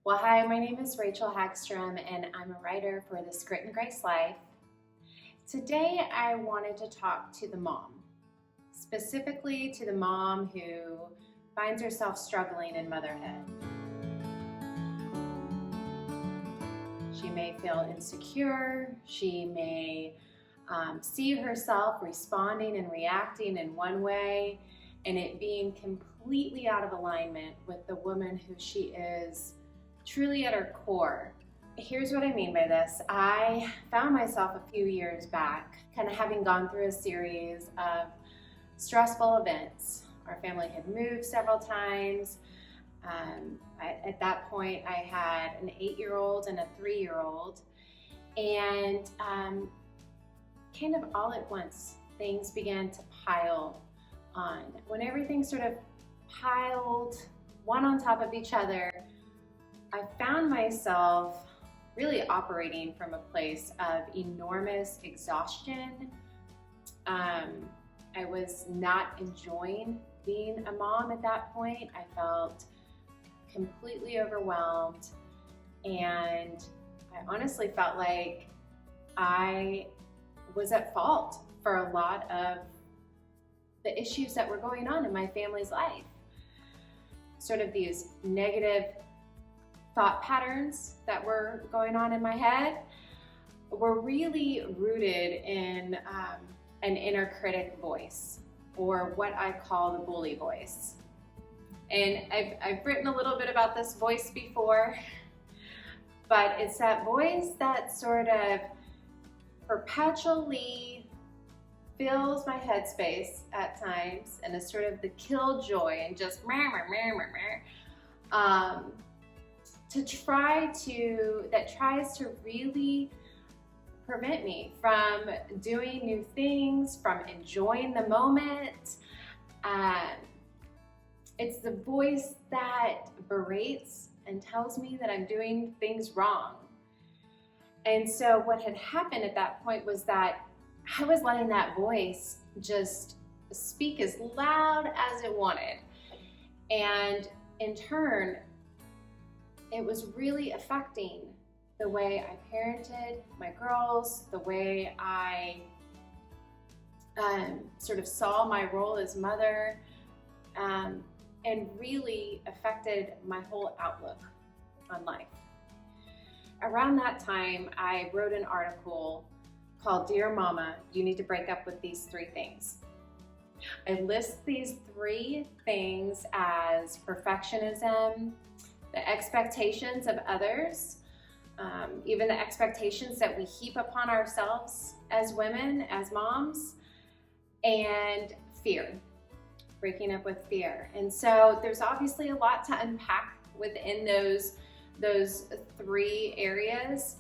Well, hi, my name is Rachel Hagstrom, and I'm a writer for This Grit and Grace Life. Today, I wanted to talk to the mom, specifically to the mom who finds herself struggling in motherhood. She may feel insecure. She may see herself responding and reacting in one way, and it being completely out of alignment with the woman who she is truly at her core. Here's what I mean by this. I found myself a few years back kind of having gone through a series of stressful events. Our family had moved several times. At that point, I had an 8-year-old and a 3-year-old, and kind of all at once, things began to pile on. When everything sort of piled one on top of each other, I found myself really operating from a place of enormous exhaustion. I was not enjoying being a mom at that point. I felt completely overwhelmed, and I honestly felt like I was at fault for a lot of the issues that were going on in my family's life. Sort of these negative thought patterns that were going on in my head were really rooted in an inner critic voice, or what I call the bully voice. And I've written a little bit about this voice before, but it's that voice that sort of perpetually fills my headspace at times, and is sort of the killjoy and just tries to really prevent me from doing new things, from enjoying the moment. It's the voice that berates and tells me that I'm doing things wrong. And so what had happened at that point was that I was letting that voice just speak as loud as it wanted. And in turn, it was really affecting the way I parented my girls, the way I sort of saw my role as mother, and really affected my whole outlook on life. Around that time, I wrote an article called Dear Mama, You Need to Break Up with These 3 Things. I list these 3 things as perfectionism, the expectations of others, even the expectations that we heap upon ourselves as women, as moms, and fear, breaking up with fear. And so there's obviously a lot to unpack within those 3 areas,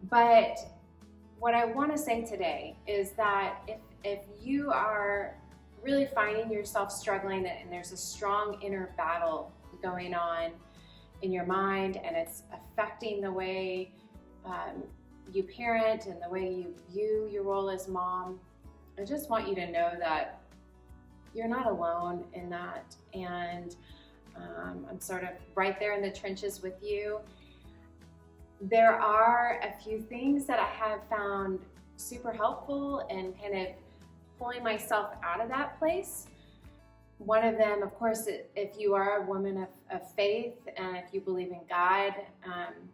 but what I want to say today is that if you are really finding yourself struggling and there's a strong inner battle going on in your mind, and it's affecting the way you parent and the way you view your role as mom, I just want you to know that you're not alone in that. And I'm sort of right there in the trenches with you. There are a few things that I have found super helpful in kind of pulling myself out of that place. One of them, of course, if you are a woman of faith and if you believe in God,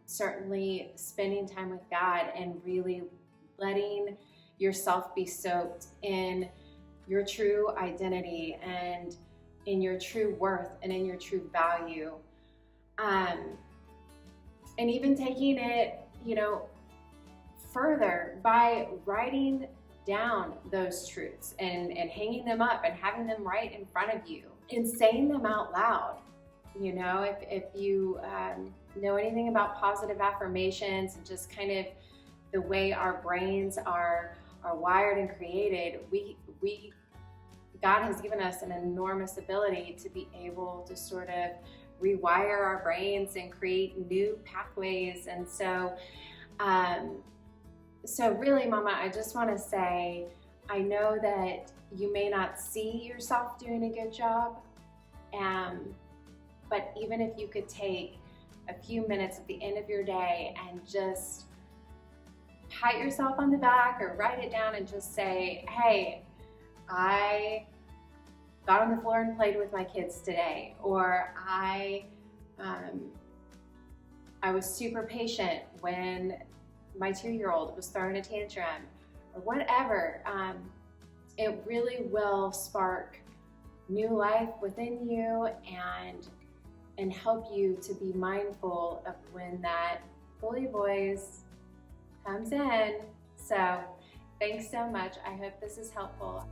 certainly spending time with God and really letting yourself be soaked in your true identity and in your true worth and in your true value. And even taking it, further by writing down those truths and hanging them up and having them right in front of you and saying them out loud. If you know anything about positive affirmations and just kind of the way our brains are wired and created, God has given us an enormous ability to be able to sort of rewire our brains and create new pathways. And so really, Mama, I just want to say, I know that you may not see yourself doing a good job, but even if you could take a few minutes at the end of your day and just pat yourself on the back or write it down and just say, hey, I got on the floor and played with my kids today, or I was super patient when my 2-year-old was throwing a tantrum, or whatever. It really will spark new life within you and help you to be mindful of when that bully voice comes in. So thanks so much. I hope this is helpful.